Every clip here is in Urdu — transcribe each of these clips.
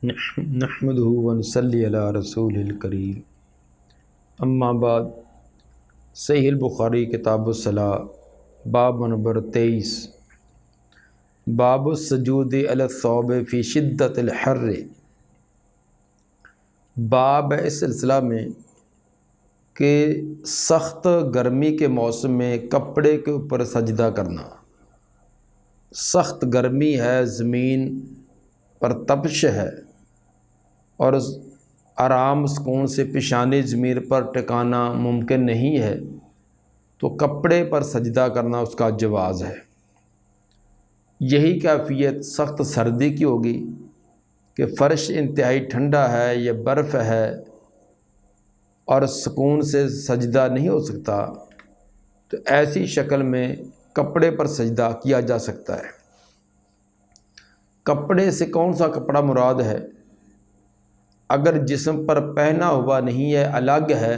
نحمدہ ونصلی علی رسول الکریم، اما بعد۔ صحیح البخاری کتاب الصلاۃ باب نمبر 23، باب السجود علی الثوب فی شدت الحر۔ باب ہے اس سلسلہ میں کہ سخت گرمی کے موسم میں کپڑے کے اوپر سجدہ کرنا۔ سخت گرمی ہے، زمین پر تپش ہے اور آرام سکون سے پیشانی زمین پر ٹکانا ممکن نہیں ہے، تو کپڑے پر سجدہ کرنا اس کا جواز ہے۔ یہی کیفیت سخت سردی کی ہوگی کہ فرش انتہائی ٹھنڈا ہے یا برف ہے اور سکون سے سجدہ نہیں ہو سکتا، تو ایسی شکل میں کپڑے پر سجدہ کیا جا سکتا ہے۔ کپڑے سے کون سا کپڑا مراد ہے؟ اگر جسم پر پہنا ہوا نہیں ہے، الگ ہے،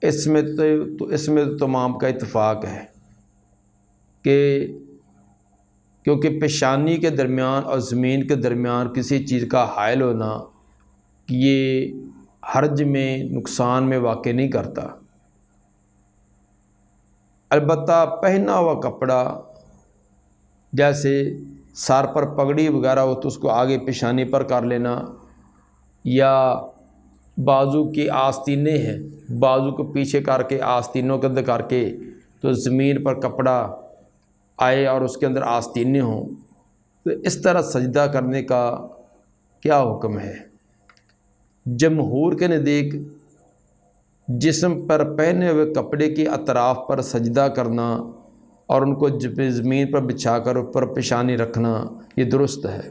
اس میں تو تمام کا اتفاق ہے کہ کیونکہ پیشانی کے درمیان اور زمین کے درمیان کسی چیز کا حائل ہونا یہ حرج میں، نقصان میں واقع نہیں کرتا۔ البتہ پہنا ہوا کپڑا جیسے سر پر پگڑی وغیرہ ہو تو اس کو آگے پیشانی پر کر لینا، یا بازو کی آستینیں ہیں، بازو کو پیچھے کر کے آستینوں کے اندر کر کے تو زمین پر کپڑا آئے اور اس کے اندر آستینیں ہوں، تو اس طرح سجدہ کرنے کا کیا حکم ہے؟ جمہور کے نزدیک جسم پر پہنے ہوئے کپڑے کے اطراف پر سجدہ کرنا اور ان کو زمین پر بچھا کر اوپر پیشانی رکھنا یہ درست ہے۔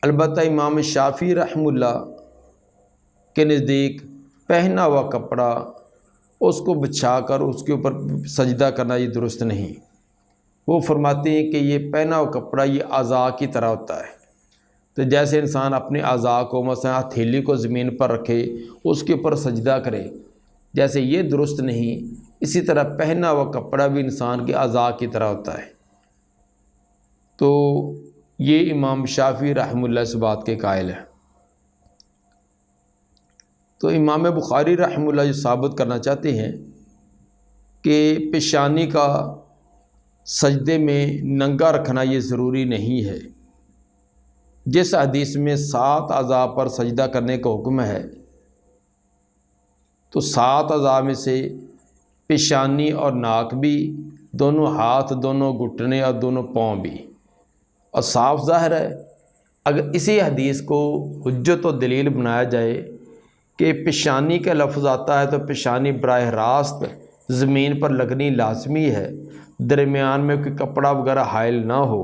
البتہ امام شافعی رحمہ اللہ کے نزدیک پہنا ہوا کپڑا اس کو بچھا کر اس کے اوپر سجدہ کرنا یہ درست نہیں۔ وہ فرماتے ہیں کہ یہ پہنا ہوا کپڑا یہ اعضاء کی طرح ہوتا ہے، تو جیسے انسان اپنے اعضاء کو مثلا ہتھیلی کو زمین پر رکھے اس کے اوپر سجدہ کرے، جیسے یہ درست نہیں، اسی طرح پہنا ہوا کپڑا بھی انسان کے اعضاء کی طرح ہوتا ہے۔ تو یہ امام شافعی رحمہ اللہ اس بات کے قائل ہے۔ تو امام بخاری رحمہ اللہ یہ ثابت کرنا چاہتے ہیں کہ پیشانی کا سجدے میں ننگا رکھنا یہ ضروری نہیں ہے۔ جس حدیث میں 7 اعضاء پر سجدہ کرنے کا حکم ہے، تو 7 اعضاء میں سے پیشانی اور ناک بھی، دونوں ہاتھ، دونوں گھٹنے اور دونوں پاؤں بھی، اور صاف ظاہر ہے اگر اسی حدیث کو حجت و دلیل بنایا جائے کہ پیشانی کا لفظ آتا ہے تو پیشانی براہ راست زمین پر لگنی لازمی ہے، درمیان میں کوئی کپڑا وغیرہ حائل نہ ہو،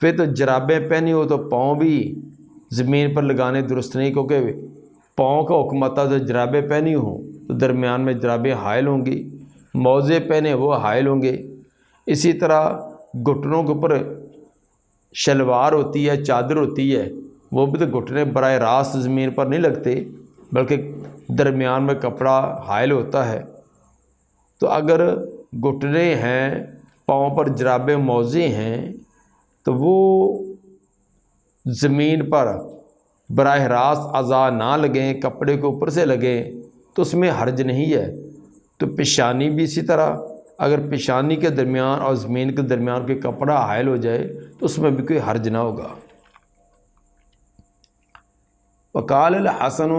پھر تو جرابیں پہنی ہو تو پاؤں بھی زمین پر لگانے درست نہیں، کیونکہ پاؤں کا حکم آتا ہے تو جرابیں پہنی ہوں تو درمیان میں جرابیں حائل ہوں گی، موزے پہنے وہ حائل ہوں گے۔ اسی طرح گھٹنوں کے اوپر شلوار ہوتی ہے، چادر ہوتی ہے، وہ بھی تو گھٹنے براہ راست زمین پر نہیں لگتے بلکہ درمیان میں کپڑا حائل ہوتا ہے۔ تو اگر گھٹنے ہیں، پاؤں پر جرابیں موزے ہیں، تو وہ زمین پر براہ راست اعضاء نہ لگیں، کپڑے کے اوپر سے لگیں تو اس میں حرج نہیں ہے۔ تو پیشانی بھی اسی طرح، اگر پیشانی کے درمیان اور زمین کے درمیان کوئی کپڑا حائل ہو جائے تو اس میں بھی کوئی حرج نہ ہوگا۔ وقال الحسن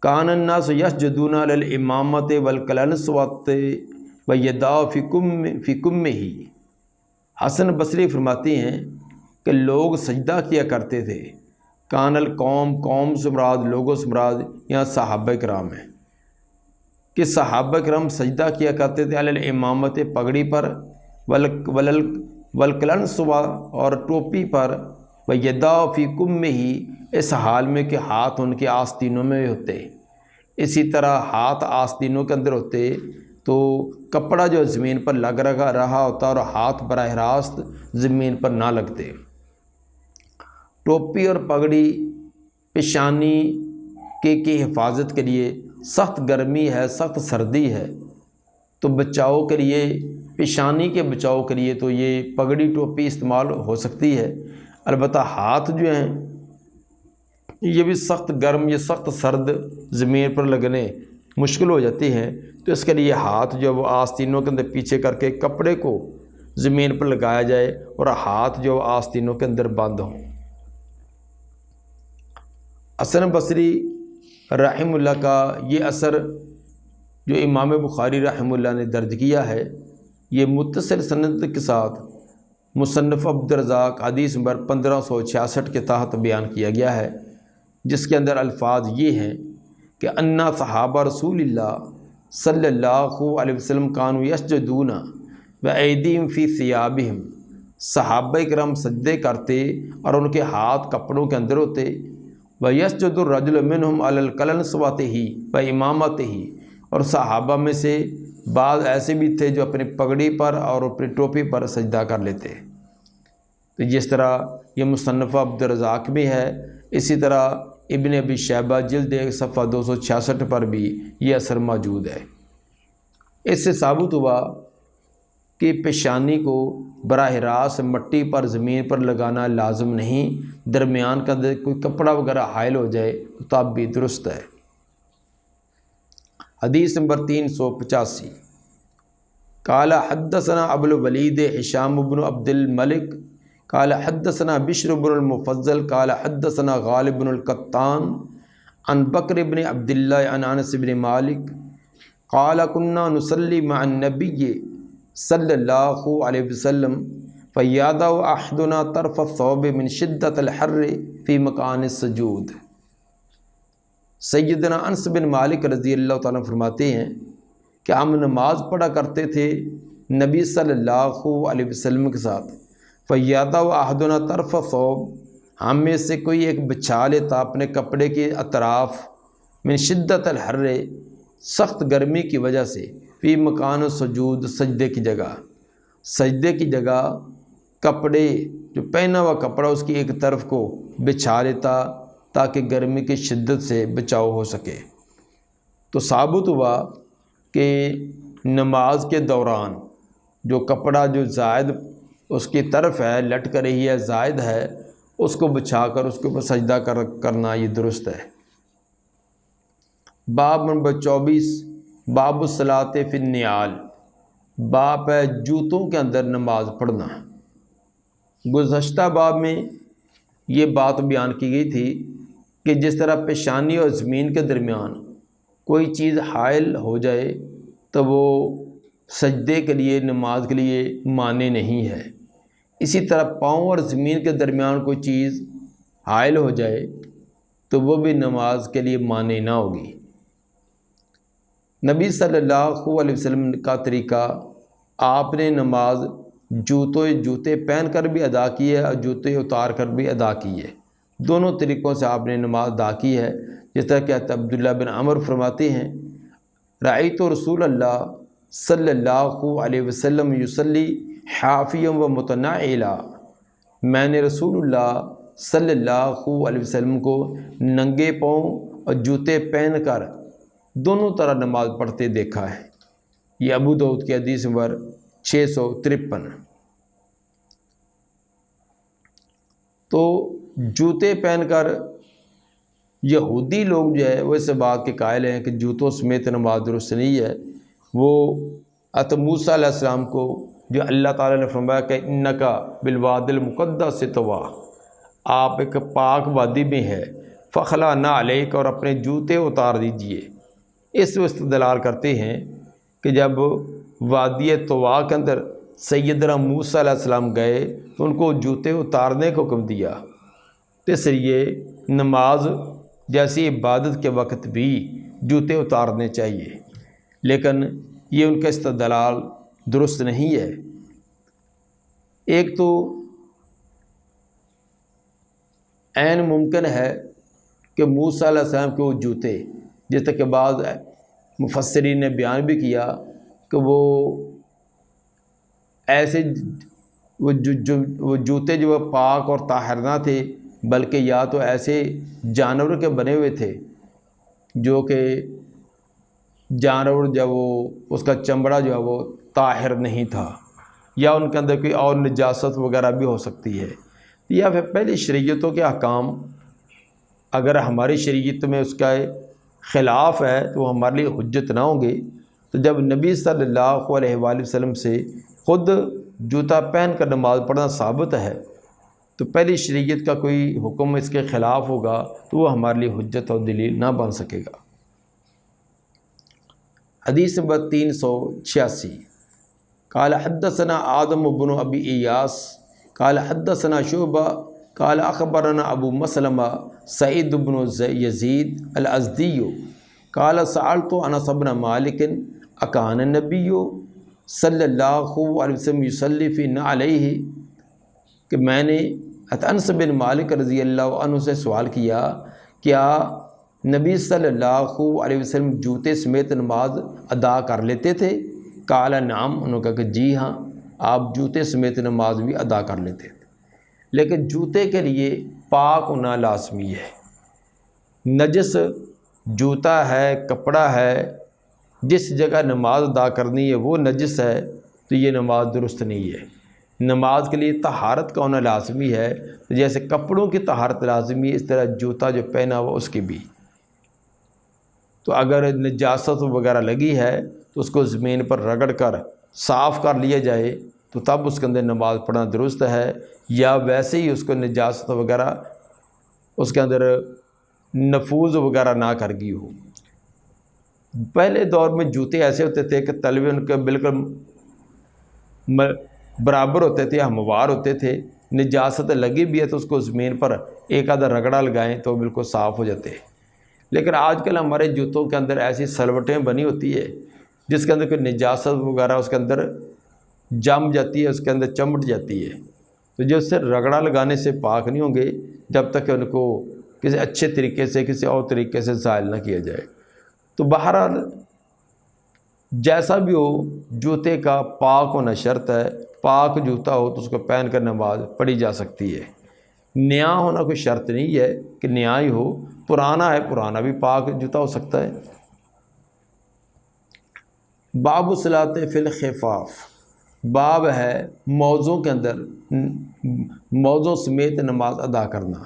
کان الناس یسجدون علی الامامۃ والقلنسوۃ ویداء فی کمہ۔ حسن بصری فرماتے ہیں کہ لوگ سجدہ کیا کرتے تھے، کان القوم، قوم سے مراد، لوگوں سے مراد یہاں صحابہ کرام ہیں، کہ صحابہ کرام سجدہ کیا کرتے تھے علی الامامۃ، پگڑی پر، والقلنسوۃ اور ٹوپی پر، ویداء فی کمہ، اس حال میں کہ ہاتھ ان کے آستینوں میں ہوتے، اسی طرح ہاتھ آستینوں کے اندر ہوتے تو کپڑا جو زمین پر لگ رہا ہوتا اور ہاتھ براہ راست زمین پر نہ لگتے۔ ٹوپی اور پگڑی پیشانی کی حفاظت کے لیے، سخت گرمی ہے، سخت سردی ہے، تو بچاؤ کے لیے، پیشانی کے بچاؤ کے لیے تو یہ پگڑی ٹوپی استعمال ہو سکتی ہے۔ البتہ ہاتھ جو ہیں یہ بھی سخت گرم یا سخت سرد زمین پر لگنے مشکل ہو جاتی ہیں، تو اس کے لیے ہاتھ جو وہ آستینوں کے اندر پیچھے کر کے کپڑے کو زمین پر لگایا جائے اور ہاتھ جو آستینوں کے اندر بند ہوں۔ حسن بصری رحمہ اللہ کا یہ اثر جو امام بخاری رحمہ اللہ نے درج کیا ہے، یہ متصل سند کے ساتھ مصنف عبدالرزاق حدیث نمبر 1566 کے تحت بیان کیا گیا ہے، جس کے اندر الفاظ یہ ہیں کہ انا صحابہ رسول اللہ صلی اللہ علیہ وسلم کانوا یسجدون بایدیہم فی ثیابہم، صحابہ کرام سجدے کرتے اور ان کے ہاتھ کپڑوں کے اندر ہوتے، ویسجد الرجل منہم علی القلنسوتہ وامامتہ، اور صحابہ میں سے بعض ایسے بھی تھے جو اپنی پگڑی پر اور اپنی ٹوپی پر سجدہ کر لیتے۔ تو جس طرح یہ مصنف عبدالرزاق میں ہے، اسی طرح ابن ابی شیبہ جلد 1 صفحہ 266 پر بھی یہ اثر موجود ہے۔ اس سے ثابت ہوا کہ پیشانی کو براہ راست مٹی پر زمین پر لگانا لازم نہیں، درمیان کا کوئی کپڑا وغیرہ حائل ہو جائے تو تب بھی درست ہے۔ حدیث نمبر 385، قال حدثنا ابو الولید ہشام بن عبد الملک قال حدثنا بشر بن المفضل قال حدثنا غالب بن القطان عن بکر بن عبداللہ عن انس بن مالک قال كنا نصلي مع النبي صلی اللہ علیہ وسلم فیادہ احدنا طرف الثوب من شدت الحر فی مکان السجود۔ سیدنا انس بن مالک رضی اللہ تعالیٰ فرماتے ہیں کہ ہم نماز پڑھا کرتے تھے نبی صلی اللہ علیہ وسلم کے ساتھ، فیادہ احدنا طرف الثوب، ہم میں سے کوئی ایک بچھا لیتا اپنے کپڑے کے اطراف، من شدت الحر، سخت گرمی کی وجہ سے، فی مکان السجود، سجدے کی جگہ، سجدے کی جگہ کپڑے جو پہنا ہوا کپڑا اس کی ایک طرف کو بچھا لیتا تاکہ گرمی کی شدت سے بچاؤ ہو سکے۔ تو ثابت ہوا کہ نماز کے دوران جو کپڑا جو زائد اس کی طرف ہے، لٹک رہی ہے، زائد ہے، اس کو بچھا کر اس کے اوپر سجدہ کرنا یہ درست ہے۔ باب نمبر 24، باب الصلاۃ فی النعال، باب ہے جوتوں کے اندر نماز پڑھنا۔ گزشتہ باب میں یہ بات بیان کی گئی تھی کہ جس طرح پیشانی اور زمین کے درمیان کوئی چیز حائل ہو جائے تو وہ سجدے کے لیے، نماز کے لیے مانع نہیں ہے، اسی طرح پاؤں اور زمین کے درمیان کوئی چیز حائل ہو جائے تو وہ بھی نماز کے لیے مانع نہ ہوگی۔ نبی صلی اللہ علیہ وسلم کا طریقہ، آپ نے نماز جوتے پہن کر بھی ادا کی ہے اور جوتے اتار کر بھی ادا کی ہے، دونوں طریقوں سے آپ نے نماز ادا کی ہے۔ جس طرح کہ عبداللہ بن عمر فرماتے ہیں، رأیت رسول اللہ صلی اللہ علیہ وسلم یصلی حافیا و متنعلا، میں نے رسول اللہ صلی اللہ علیہ وسلم کو ننگے پاؤں اور جوتے پہن کر دونوں طرح نماز پڑھتے دیکھا ہے۔ یہ ابو داؤد کی حدیث نمبر 653۔ تو جوتے پہن کر یہودی لوگ جو ہے وہ اس بات کے قائل ہیں کہ جوتوں سمیت نماز درست نہیں ہے۔ وہ حضرت موسیٰ علیہ السلام کو جو اللہ تعالیٰ نے فرمایا کہ انکا بالواد المقدس طویٰ، آپ ایک پاک وادی میں ہے، فخلا نہ علیک، اور اپنے جوتے اتار دیجئے، اس وقت استدلال کرتے ہیں کہ جب وادی طویٰ کے اندر سیدنا موسیٰ علیہ السلام گئے تو ان کو جوتے اتارنے کو حکم دیا، تو اس لیے نماز جیسی عبادت کے وقت بھی جوتے اتارنے چاہیے، لیکن یہ ان کا استدلال درست نہیں ہے۔ ایک تو عین ممکن ہے کہ موسیٰ علیہ السلام کے وہ جوتے، جس تک کہ بعض مفسرین نے بیان بھی کیا کہ وہ ایسے وہ جوتے جو پاک اور طاہر نہ تھے، بلکہ یا تو ایسے جانور کے بنے ہوئے تھے جو کہ جانور جو وہ اس کا چمڑا جو ہے وہ طاہر نہیں تھا، یا ان کے اندر کوئی اور نجاست وغیرہ بھی ہو سکتی ہے۔ یا پھر پہلی شریعتوں کے احکام اگر ہماری شریعت میں اس کا خلاف ہے تو وہ ہمارے لیے حجت نہ ہوں گے۔ تو جب نبی صلی اللہ علیہ وآلہ وسلم سے خود جوتا پہن کر نماز پڑھنا ثابت ہے تو پہلی شریعت کا کوئی حکم اس کے خلاف ہوگا تو وہ ہمارے لیے حجت اور دلیل نہ بن سکے گا۔ حدیث نمبر 386 قال حدثنا آدم بن ابی ایاس قال حدثنا شعبہ قال اخبرنا ابو مسلمہ سعید بن یزید الازدی قال سألت انس بن مالک اکان النبی صلی اللہ علیہ وسلم یصلی فی نعلیہ، کہ میں نے انس بن مالک رضی اللہ عنہ سے سوال کیا کیا نبی صلی اللہ علیہ وسلم جوتے سمیت نماز ادا کر لیتے تھے؟ قال نعم، انہوں نے کہا کہ جی ہاں، آپ جوتے سمیت نماز بھی ادا کر لیتے تھے، لیکن جوتے کے لیے پاک ہونا لازمی ہے۔ نجس جوتا ہے، کپڑا ہے، جس جگہ نماز ادا کرنی ہے وہ نجس ہے تو یہ نماز درست نہیں ہے۔ نماز کے لیے طہارت کا ہونا لازمی ہے، جیسے کپڑوں کی طہارت لازمی ہے اس طرح جوتا جو پہنا ہوا اس کی بھی۔ تو اگر نجاست وغیرہ لگی ہے تو اس کو زمین پر رگڑ کر صاف کر لیا جائے تو تب اس کے اندر نماز پڑھنا درست ہے، یا ویسے ہی اس کو نجاست وغیرہ اس کے اندر نفوذ وغیرہ نہ کر گئی ہو۔ پہلے دور میں جوتے ایسے ہوتے تھے کہ تلوے ان کے بالکل برابر ہوتے تھے، ہموار ہوتے تھے، نجاست لگی بھی ہے تو اس کو زمین پر ایک آدھا رگڑا لگائیں تو بالکل صاف ہو جاتے ہیں۔ لیکن آج کل ہمارے جوتوں کے اندر ایسی سلوٹیں بنی ہوتی ہے جس کے اندر کوئی نجاست وغیرہ اس کے اندر جم جاتی ہے، اس کے اندر چمٹ جاتی ہے، تو جو اس سے رگڑا لگانے سے پاک نہیں ہوں گے جب تک کہ ان کو کسی اچھے طریقے سے کسی اور طریقے سے زائل نہ کیا جائے۔ تو بہرحال جیسا بھی ہو جوتے کا پاک ہونا شرط ہے، پاک جوتا ہو تو اس کو پہن کر نماز پڑھی جا سکتی ہے۔ نیا ہونا کوئی شرط نہیں ہے کہ نیا ہی ہو، پرانا ہے پرانا بھی پاک جوتا ہو سکتا ہے۔ باب الصلاۃ فی الخفاف، باب ہے موزوں کے اندر موزوں سمیت نماز ادا کرنا۔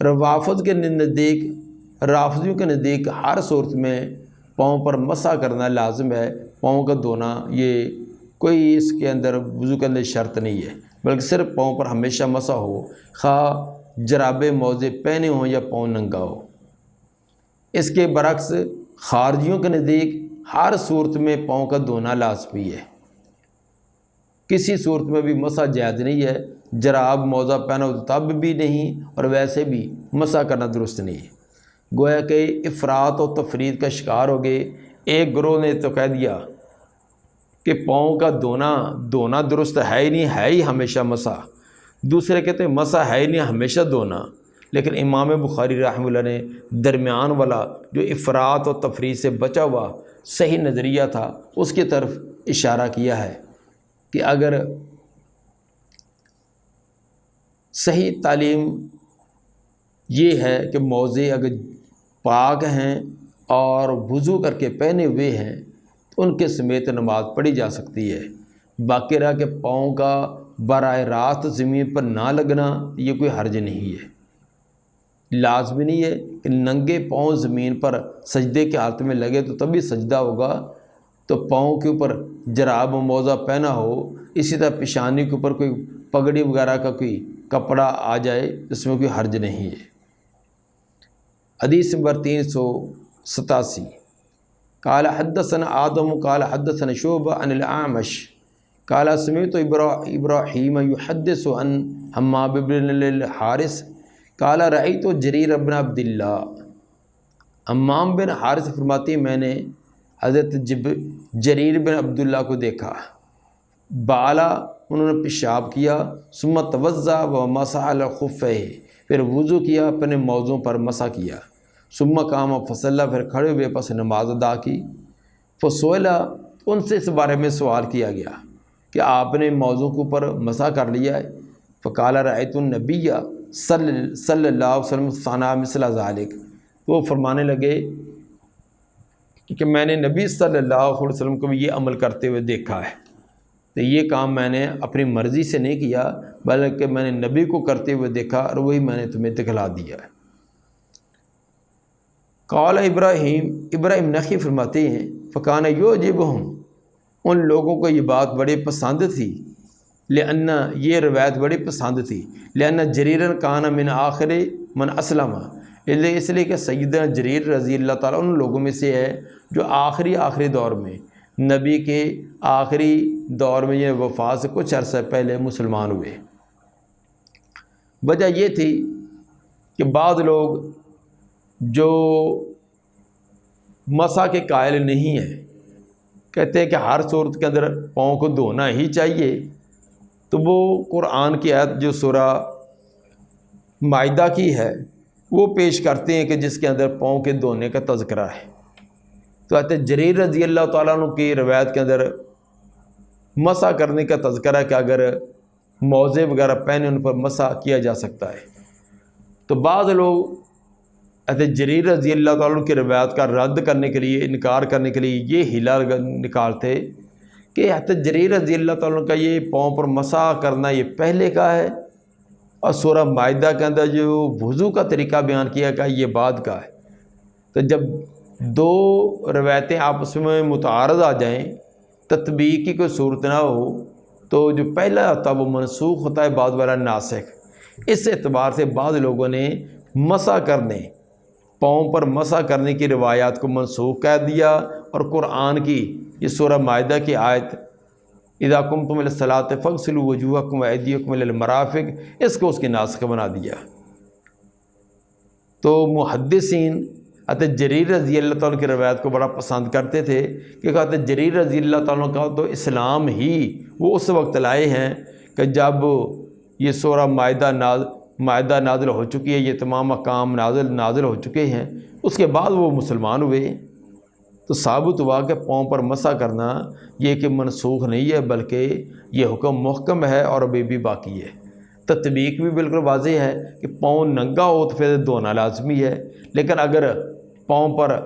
روافض کے نزدیک، رافضیوں کے نزدیک ہر صورت میں پاؤں پر مسح کرنا لازم ہے، پاؤں کا دھونا یہ کوئی اس کے اندر وضو کے اندر شرط نہیں ہے، بلکہ صرف پاؤں پر ہمیشہ مسح ہو، خواہ جرابے موزے پہنے ہوں یا پاؤں ننگا ہو۔ اس کے برعکس خارجیوں کے نزدیک ہر صورت میں پاؤں کا دھونا لازمی ہے، کسی صورت میں بھی مسح جائز نہیں ہے، جراب موزہ پہنا ہو تب بھی نہیں اور ویسے بھی مسح کرنا درست نہیں ہے۔ گویا کہ افراط و تفرید کا شکار ہو گئے۔ ایک گروہ نے تو کہہ دیا کہ پاؤں کا دھونا درست ہے ہی نہیں، ہے ہی ہمیشہ مسح، دوسرے کہتے ہیں مسح ہے ہی نہیں ہمیشہ دھونا۔ لیکن امام بخاری رحمہ اللہ نے درمیان والا جو افراط و تفرید سے بچا ہوا صحیح نظریہ تھا اس کی طرف اشارہ کیا ہے کہ اگر صحیح تعلیم یہ ہے کہ موزے اگر پاک ہیں اور وضو کر کے پہنے ہوئے ہیں تو ان کے سمیت نماز پڑھی جا سکتی ہے۔ باقی رہا کہ پاؤں کا براہ راست زمین پر نہ لگنا یہ کوئی حرج نہیں ہے، لازمی نہیں ہے کہ ننگے پاؤں زمین پر سجدے کے حالت میں لگے تو تبھی سجدہ ہوگا، تو پاؤں کے اوپر جراب و موزہ پہنا ہو، اسی طرح پیشانی کے اوپر کوئی پگڑی وغیرہ کا کوئی کپڑا آ جائے اس میں کوئی حرج نہیں ہے۔ حدیث نمبر 387 قال حدثنا آدم قال حدثنا شعبہ عن الاعمش قال سمعت ابراہیم یحدث عن حمام بن الحارث قال رأیت جریر بن عبداللہ، حمام بن حارث فرماتی ہیں میں نے حضرت جریر بن عبداللہ کو دیکھا، بالا انہوں نے پیشاب کیا، ثم توضأ ومسح علی خفیہ، پھر وضو کیا اپنے موزوں پر مسح کیا، ثم قام فصلی، پھر کھڑے ہوئے پس نماز ادا کی۔ فسئل، ان سے اس بارے میں سوال کیا گیا کہ آپ نے موزوں کے اوپر مسح کر لیا ہے؟ فقال رأیت النبی صلی اللہ علیہ وسلم صنع مثل ذلک، وہ فرمانے لگے کہ میں نے نبی صلی اللہ علیہ وسلم کو بھی یہ عمل کرتے ہوئے دیکھا ہے۔ تو یہ کام میں نے اپنی مرضی سے نہیں کیا، بلکہ میں نے نبی کو کرتے ہوئے دیکھا اور وہی میں نے تمہیں دکھلا دیا ہے۔ قال ابراہیم نخعی فرماتے ہیں فکان یعجبہم، ان لوگوں کو یہ بات بڑی پسند تھی، لأن یہ روایت بڑی پسند تھی، لأن جریرن کان من آخر من اسلم، اس لیے کہ سیدنا جریر رضی اللہ تعالیٰ ان لوگوں میں سے ہے جو آخری دور میں، نبی کے آخری دور میں، یہ وفات سے کچھ عرصہ پہلے مسلمان ہوئے۔ وجہ یہ تھی کہ بعض لوگ جو مسح کے قائل نہیں ہیں، کہتے ہیں کہ ہر صورت کے اندر پاؤں کو دھونا ہی چاہیے، تو وہ قرآن کی آیت جو سورہ مائدہ کی ہے وہ پیش کرتے ہیں کہ جس کے اندر پاؤں کے دھونے کا تذکرہ ہے۔ تو کہتے ہیں جریر رضی اللہ تعالیٰ عنہ کی روایت کے اندر مسح کرنے کا تذکرہ ہے کہ اگر موزے وغیرہ پہنے ان پر مسح کیا جا سکتا ہے۔ تو بعض لوگ کہتے ہیں جریر رضی اللہ تعالیٰ عنہ کی روایت کا رد کرنے کے لیے، انکار کرنے کے لیے یہ ہیلا نکالتے کہ حضرت جریر رضی اللہ تعالیٰ عنہ کا یہ پاؤں پر مسح کرنا یہ پہلے کا ہے، اور سورہ مائدہ کے اندر جو وضو کا طریقہ بیان کیا کہ یہ بعد کا ہے۔ تو جب دو روایتیں آپس میں متعارض آ جائیں، تطبیق کی کوئی صورت نہ ہو، تو جو پہلا ہوتا ہے وہ منسوخ ہوتا ہے، بعد والا ناسخ۔ اس اعتبار سے بعض لوگوں نے مسح کرنے، پاؤں پر مسح کرنے کی روایات کو منسوخ کہہ دیا، اور قرآن کی یہ سورہ مائدہ کی آیت اذا قمتم الی الصلاۃ فاغسلوا وجوہکم وایدیکم الی المرافق، اس کو اس کی ناسخ بنا دیا۔ تو محدثین حضرت جریر رضی اللہ تعالیٰ کی روایت کو بڑا پسند کرتے تھے، کہ حضرت جریر رضی اللہ تعالیٰ کا تو اسلام ہی وہ اس وقت لائے ہیں کہ جب یہ سورہ مائدہ نازل ہو چکی ہے، یہ تمام احکام نازل ہو چکے ہیں، اس کے بعد وہ مسلمان ہوئے۔ تو ثابت ہوا کہ پاؤں پر مسح کرنا یہ کہ منسوخ نہیں ہے، بلکہ یہ حکم محکم ہے اور ابھی بھی باقی ہے۔ تطبیق بھی بالکل واضح ہے کہ پاؤں ننگا ہو تو پھر دھونا لازمی ہے، لیکن اگر پاؤں پر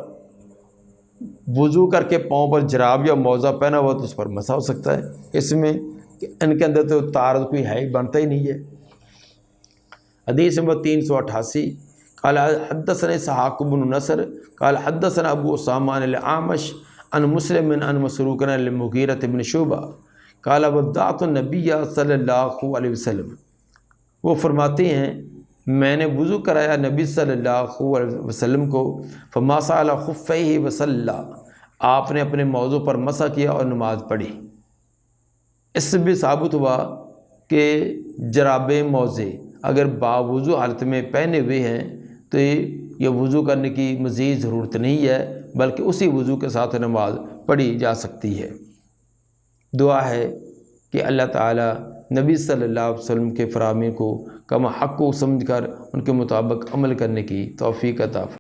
وضو کر کے پاؤں پر جراب یا موزہ پہنا ہوا تو اس پر مسح ہو سکتا ہے۔ اس میں ان کے اندر تو تعارض کوئی ہے ہی، بنتا ہی نہیں ہے۔ حدیث نمبر 388 قال حدثنا اسحاق بن نصر قال حدثنا ابو اسامہ عن الاعمش عن مسلم عن مسروق عن المغیرہ بن شعبہ قال ودعت النبی صلی اللہ علیہ وسلم، وہ فرماتے ہیں میں نے وضو کرایا نبی صلی اللہ علیہ وسلم کو، فمسح علی خفیہ وصلی، آپ نے اپنے موضوع پر مسح کیا اور نماز پڑھی۔ اس سے بھی ثابت ہوا کہ جراب موزے اگر باوضو حالت میں پہنے ہوئے ہیں تو یہ وضو کرنے کی مزید ضرورت نہیں ہے، بلکہ اسی وضو کے ساتھ نماز پڑھی جا سکتی ہے۔ دعا ہے کہ اللہ تعالی نبی صلی اللہ علیہ وسلم کے فرامین کو کما حق کو سمجھ کر ان کے مطابق عمل کرنے کی توفیق عطا فرمائے۔